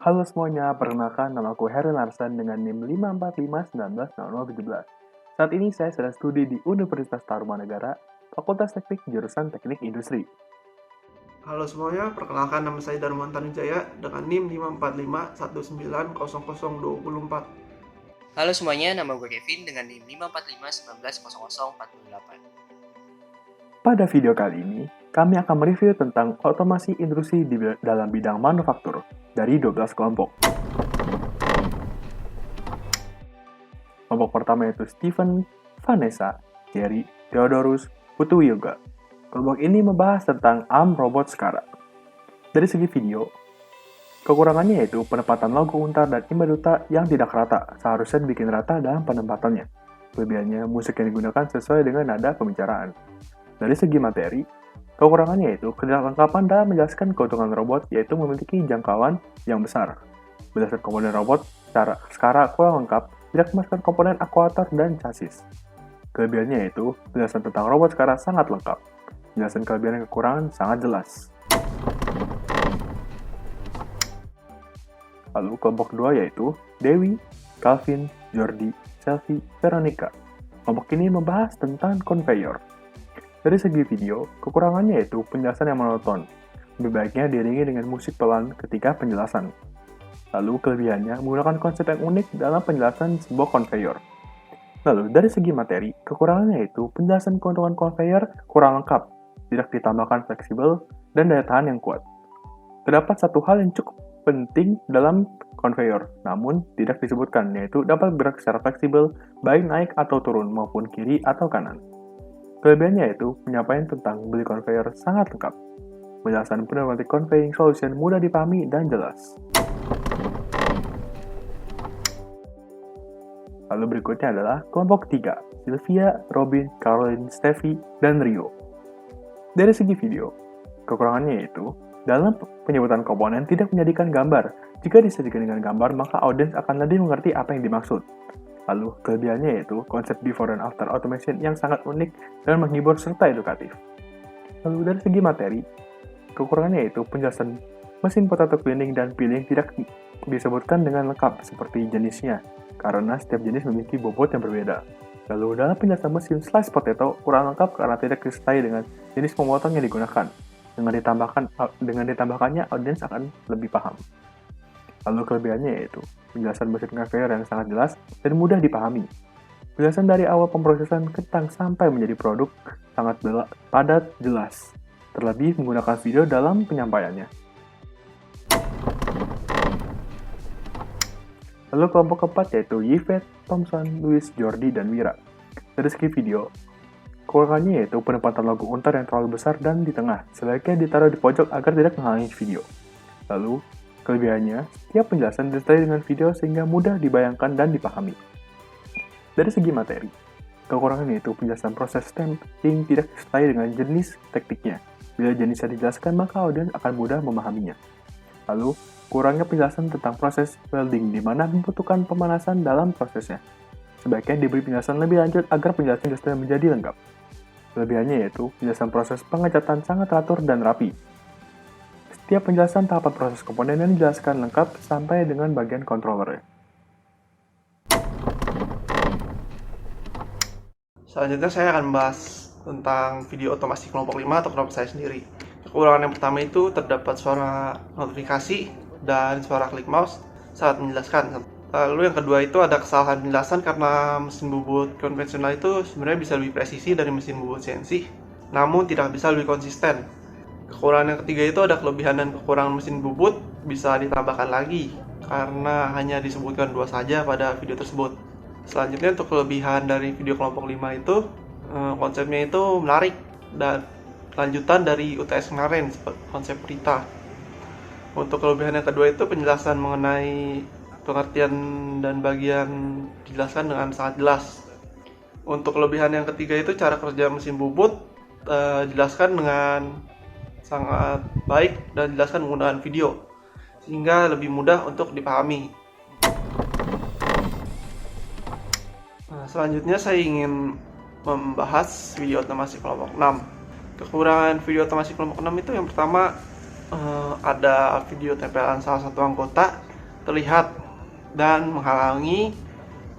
Halo semuanya, perkenalkan nama aku Heron Larsen dengan NIM 545190017. Saat ini saya sedang studi di Universitas Tarumanegara, Fakultas Teknik jurusan Teknik Industri. Halo semuanya, perkenalkan nama saya Darman Tanujaya dengan NIM 54519002024. Halo semuanya, nama gue Kevin dengan NIM 545190048. Pada video kali ini, kami akan mereview tentang otomasi industri dalam bidang manufaktur dari 12 kelompok. Kelompok pertama yaitu Stephen, Vanessa, Jerry, Theodorus, Putu Yoga. Kelompok ini membahas tentang ARM robot sekarang. Dari segi video, kekurangannya yaitu penempatan logo untar dan imba duta yang tidak rata, seharusnya dibikin rata dalam penempatannya. Kelebihannya, musik yang digunakan sesuai dengan nada pembicaraan. Dari segi materi, kekurangannya yaitu ketidaklengkapan dalam menjelaskan keuntungan robot yaitu memiliki jangkauan yang besar. Berdasarkan komponen robot secara kurang lengkap, tidak memasukkan komponen aktuator dan chassis. Kelebihannya yaitu penjelasan tentang robot sekarang sangat lengkap. Penjelasan kelebihan dan kekurangan sangat jelas. Lalu kelompok kedua yaitu Dewi, Calvin, Jordi, Selfie, Veronica. Kelompok ini membahas tentang conveyor. Dari segi video, kekurangannya yaitu penjelasan yang monoton. Lebih baiknya diiringi dengan musik pelan ketika penjelasan. Lalu kelebihannya menggunakan konsep yang unik dalam penjelasan sebuah conveyor. Lalu dari segi materi, kekurangannya yaitu penjelasan keuntungan conveyor kurang lengkap, tidak ditambahkan fleksibel, dan daya tahan yang kuat. Terdapat satu hal yang cukup penting dalam conveyor, namun tidak disebutkan, yaitu dapat bergerak secara fleksibel, baik naik atau turun maupun kiri atau kanan. Kelebihannya yaitu penyampaian tentang beli conveyor sangat lengkap. Penjelasan pneumatic conveying solution mudah dipahami dan jelas. Lalu berikutnya adalah kelompok 3, Sylvia, Robin, Caroline, Steffi, dan Rio. Dari segi video, kekurangannya yaitu dalam penyebutan komponen tidak menjadikan gambar. Jika disajikan dengan gambar, maka audiens akan lebih mengerti apa yang dimaksud. Lalu, kelebihannya yaitu konsep before and after automation yang sangat unik dan menghibur serta edukatif. Lalu dari segi materi, kekurangannya yaitu penjelasan mesin potato cleaning dan peeling tidak disebutkan dengan lengkap seperti jenisnya, karena setiap jenis memiliki bobot yang berbeda. Lalu dalam penjelasan mesin slice potato kurang lengkap karena tidak disertai dengan jenis pemotong yang digunakan. Dengan ditambahkannya, audiens akan lebih paham. Lalu kelebihannya yaitu penjelasan mesin conveyor yang sangat jelas dan mudah dipahami. Penjelasan dari awal pemrosesan kentang sampai menjadi produk sangat padat, jelas. Terlebih menggunakan video dalam penyampaiannya. Lalu kelompok keempat yaitu Yvette, Thompson, Louis, Jordi, dan Wira. Dari segi video, kekurangannya yaitu penempatan logo untar yang terlalu besar dan di tengah, sebaiknya ditaruh di pojok agar tidak menghalangi video. Lalu, kelebihannya, setiap penjelasan disertai dengan video sehingga mudah dibayangkan dan dipahami. Dari segi materi, kekurangannya yaitu penjelasan proses stamping tidak disertai dengan jenis tekniknya. Bila jenisnya dijelaskan, maka audiens akan mudah memahaminya. Lalu, kurangnya penjelasan tentang proses welding, di mana membutuhkan pemanasan dalam prosesnya. Sebaiknya diberi penjelasan lebih lanjut agar penjelasan menjadi lengkap. Kelebihannya yaitu penjelasan proses pengecatan sangat teratur dan rapi. Setiap penjelasan tahapan proses komponen yang dijelaskan lengkap sampai dengan bagian controllernya. Selanjutnya saya akan membahas tentang video otomasi kelompok 5 atau kelompok saya sendiri. Kekurangan yang pertama itu terdapat suara notifikasi dan suara klik mouse saat menjelaskan. Lalu yang kedua itu ada kesalahan penjelasan karena mesin bubut konvensional itu sebenarnya bisa lebih presisi dari mesin bubut CNC, namun tidak bisa lebih konsisten. Kekurangan yang ketiga itu ada kelebihan dan kekurangan mesin bubut bisa ditambahkan lagi karena hanya disebutkan 2 saja pada video tersebut. Selanjutnya untuk kelebihan dari video kelompok 5 itu konsepnya itu menarik dan lanjutan dari UTS kemarin, konsep Rita. Untuk kelebihan yang kedua itu penjelasan mengenai pengertian dan bagian dijelaskan dengan sangat jelas. Untuk kelebihan yang ketiga itu cara kerja mesin bubut dijelaskan dengan sangat baik dan dijelaskan menggunakan video sehingga lebih mudah untuk dipahami. Selanjutnya saya ingin membahas video otomasi kelompok 6. Kekurangan video otomasi kelompok 6 itu yang pertama ada video tempelan salah satu anggota terlihat dan menghalangi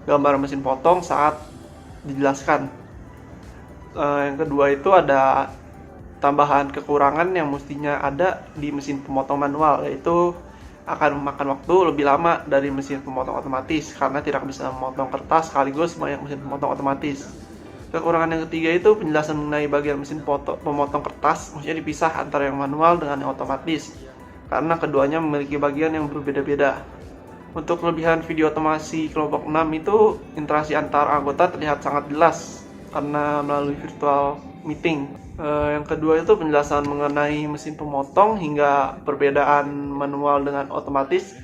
gambar mesin potong saat dijelaskan. Yang kedua itu ada tambahan kekurangan yang mestinya ada di mesin pemotong manual, yaitu akan memakan waktu lebih lama dari mesin pemotong otomatis karena tidak bisa memotong kertas sekaligus banyak mesin pemotong otomatis. Kekurangan yang ketiga itu penjelasan mengenai bagian mesin pemotong kertas, maksudnya dipisah antara yang manual dengan yang otomatis karena keduanya memiliki bagian yang berbeda-beda. Untuk kelebihan video otomasi kelompok 6 itu interaksi antar anggota terlihat sangat jelas karena melalui virtual meeting. Yang kedua itu penjelasan mengenai mesin pemotong hingga perbedaan manual dengan otomatis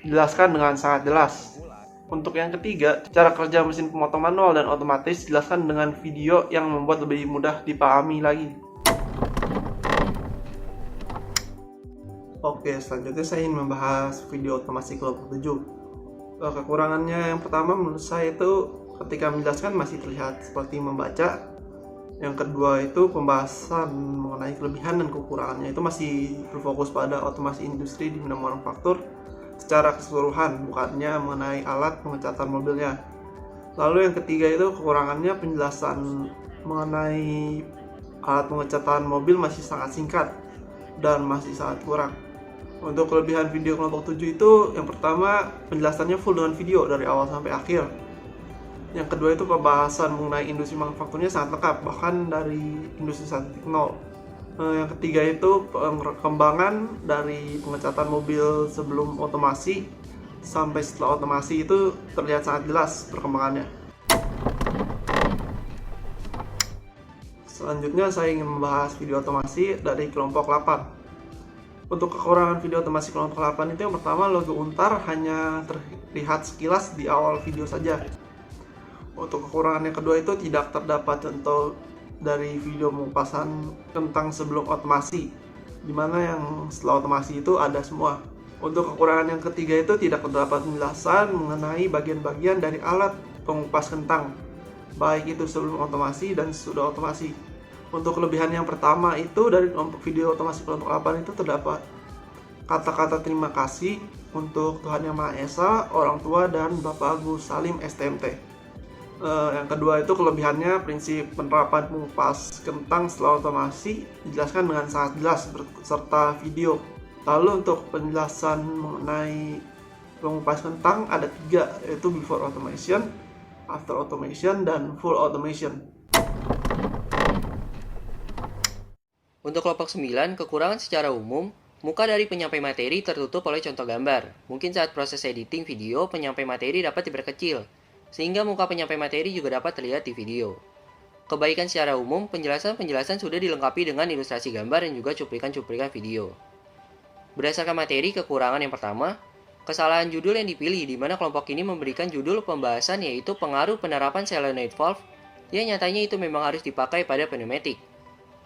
dijelaskan dengan sangat jelas. Untuk yang ketiga, cara kerja mesin pemotong manual dan otomatis dijelaskan dengan video yang membuat lebih mudah dipahami lagi. Oke, selanjutnya saya ingin membahas video otomasi kelompok 7. Kekurangannya yang pertama menurut saya itu ketika menjelaskan masih terlihat seperti membaca. Yang kedua itu pembahasan mengenai kelebihan dan kekurangannya itu masih berfokus pada otomasi industri di bidang manufaktur secara keseluruhan, bukannya mengenai alat pengecatan mobilnya. Lalu yang ketiga itu kekurangannya penjelasan mengenai alat pengecatan mobil masih sangat singkat dan masih sangat kurang. Untuk kelebihan video kelompok 7 itu yang pertama penjelasannya full dengan video dari awal sampai akhir. Yang kedua itu pembahasan mengenai industri manufakturnya sangat lengkap, bahkan dari industri 1.0. Yang ketiga itu perkembangan dari pengecatan mobil sebelum otomasi sampai setelah otomasi itu terlihat sangat jelas perkembangannya. Selanjutnya saya ingin membahas video otomasi dari kelompok 8. Untuk kekurangan video otomasi kelompok 8 itu yang pertama logo untar hanya terlihat sekilas di awal video saja. Untuk kekurangan yang kedua itu tidak terdapat contoh dari video pengupasan tentang sebelum otomasi, dimana yang setelah otomasi itu ada semua. Untuk kekurangan yang ketiga itu tidak terdapat penjelasan mengenai bagian-bagian dari alat pengupas kentang, baik itu sebelum otomasi dan sudah otomasi. Untuk kelebihan yang pertama itu dari kelompok video otomasi kelompok 8 itu terdapat kata-kata terima kasih untuk Tuhan Yang Maha Esa, orang tua, dan Bapak Agus Salim STMT. Yang kedua itu kelebihannya prinsip penerapan pengupas kentang setelah otomasi dijelaskan dengan sangat jelas serta video. Lalu untuk penjelasan mengenai pengupas kentang ada 3, yaitu before automation, after automation, dan full automation. Untuk kelompok 9, kekurangan secara umum, muka dari penyampai materi tertutup oleh contoh gambar. Mungkin saat proses editing video, penyampai materi dapat diperkecil, sehingga muka penyampai materi juga dapat terlihat di video. Kebaikan secara umum, penjelasan-penjelasan sudah dilengkapi dengan ilustrasi gambar dan juga cuplikan-cuplikan video. Berdasarkan materi, kekurangan yang pertama, kesalahan judul yang dipilih di mana kelompok ini memberikan judul pembahasan yaitu pengaruh penerapan solenoid valve yang nyatanya itu memang harus dipakai pada pneumatik.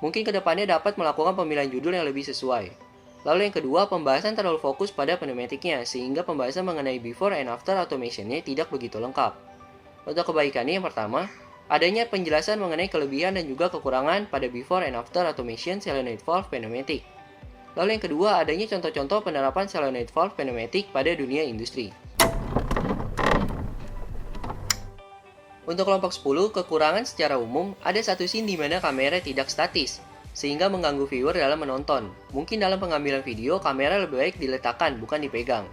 Mungkin kedepannya dapat melakukan pemilihan judul yang lebih sesuai. Lalu yang kedua, pembahasan terlalu fokus pada pneumatiknya sehingga pembahasan mengenai before and after automation-nya tidak begitu lengkap. Untuk kebaikannya yang pertama, adanya penjelasan mengenai kelebihan dan juga kekurangan pada before and after automation solenoid valve pneumatic. Lalu yang kedua, adanya contoh-contoh penerapan solenoid valve pneumatic pada dunia industri. Untuk kelompok 10, kekurangan secara umum, ada satu scene di mana kamera tidak statis, sehingga mengganggu viewer dalam menonton. Mungkin dalam pengambilan video, kamera lebih baik diletakkan, bukan dipegang.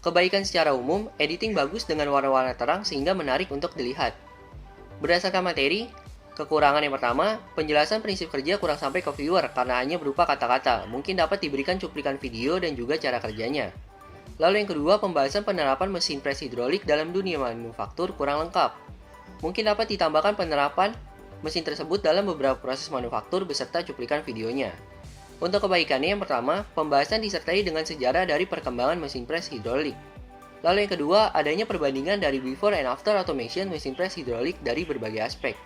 Kebaikan secara umum, editing bagus dengan warna-warna terang sehingga menarik untuk dilihat. Berdasarkan materi, kekurangan yang pertama, penjelasan prinsip kerja kurang sampai ke viewer karena hanya berupa kata-kata, mungkin dapat diberikan cuplikan video dan juga cara kerjanya. Lalu yang kedua, pembahasan penerapan mesin pres hidrolik dalam dunia manufaktur kurang lengkap. Mungkin dapat ditambahkan penerapan mesin tersebut dalam beberapa proses manufaktur beserta cuplikan videonya. Untuk kebaikannya yang pertama, pembahasan disertai dengan sejarah dari perkembangan mesin pres hidrolik. Lalu yang kedua, adanya perbandingan dari before and after automation mesin pres hidrolik dari berbagai aspek.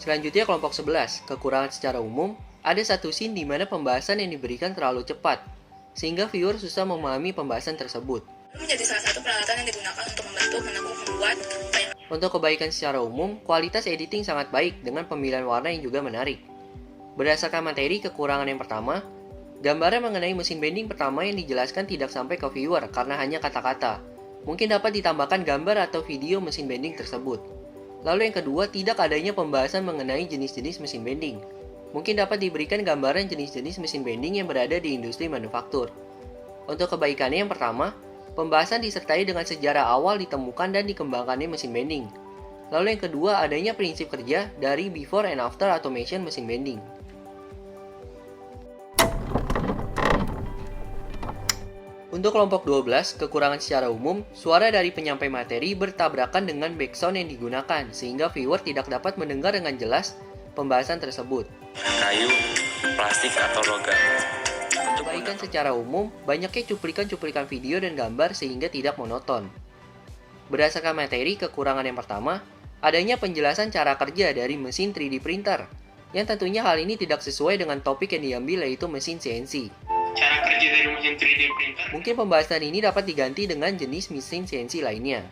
Selanjutnya kelompok 11, kekurangan secara umum, ada satu scene di mana pembahasan yang diberikan terlalu cepat, sehingga viewer susah memahami pembahasan tersebut. Menjadi salah satu peralatan yang digunakan untuk membantu menanggung membuat banyak. Untuk kebaikan secara umum, kualitas editing sangat baik dengan pemilihan warna yang juga menarik. Berdasarkan materi, kekurangan yang pertama, Gambaran mengenai mesin bending pertama yang dijelaskan tidak sampai ke viewer karena hanya kata-kata. Mungkin dapat ditambahkan gambar atau video mesin bending tersebut. Lalu yang kedua, tidak adanya pembahasan mengenai jenis-jenis mesin bending. Mungkin dapat diberikan gambaran jenis-jenis mesin bending yang berada di industri manufaktur. Untuk kebaikannya yang pertama, pembahasan disertai dengan sejarah awal ditemukan dan dikembangkannya mesin bending. Lalu yang kedua, adanya prinsip kerja dari before and after automation mesin bending. Untuk kelompok 12, kekurangan secara umum, suara dari penyampai materi bertabrakan dengan background yang digunakan, sehingga viewer tidak dapat mendengar dengan jelas pembahasan tersebut. Kayu, plastik, atau logam. Kebaikan secara umum, banyaknya cuplikan-cuplikan video dan gambar sehingga tidak monoton. Berdasarkan materi, kekurangan yang pertama, adanya penjelasan cara kerja dari mesin 3D printer, yang tentunya hal ini tidak sesuai dengan topik yang diambil yaitu mesin CNC. Cara kerja dari mesin 3D printer. Mungkin pembahasan ini dapat diganti dengan jenis mesin CNC lainnya.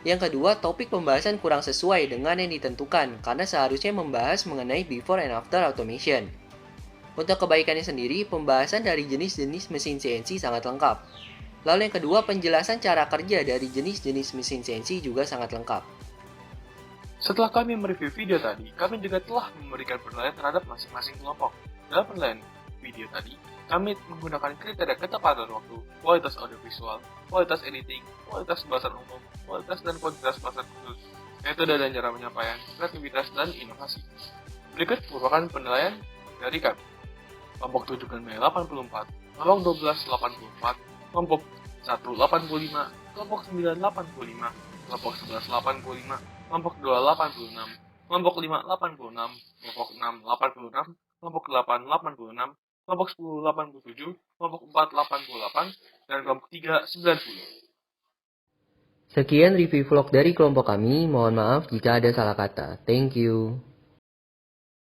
Yang kedua, topik pembahasan kurang sesuai dengan yang ditentukan karena seharusnya membahas mengenai before and after automation. Untuk kebaikannya sendiri, pembahasan dari jenis-jenis mesin CNC sangat lengkap. Lalu yang kedua, penjelasan cara kerja dari jenis-jenis mesin CNC juga sangat lengkap. Setelah kami mereview video tadi, kami juga telah memberikan penilaian terhadap masing-masing kelompok. Dalam penilaian video tadi, kami menggunakan kriteria ketepatan waktu, kualitas audiovisual, kualitas editing, kualitas bahasan umum, kualitas dan kuantitas bahasan khusus, metode dan cara penyampaian, kreativitas, dan inovasi. Berikut merupakan penilaian dari kami. Kelompok 7 dan 84, kelompok 12 84, kelompok 1 85, kelompok 9 85, kelompok 11 85, kelompok 2 86, kelompok 5 86, kelompok 6 86, kelompok 8 86, kelompok 10 87, kelompok 4 88, dan kelompok 3 90. Sekian review vlog dari kelompok kami, mohon maaf jika ada salah kata. Thank you.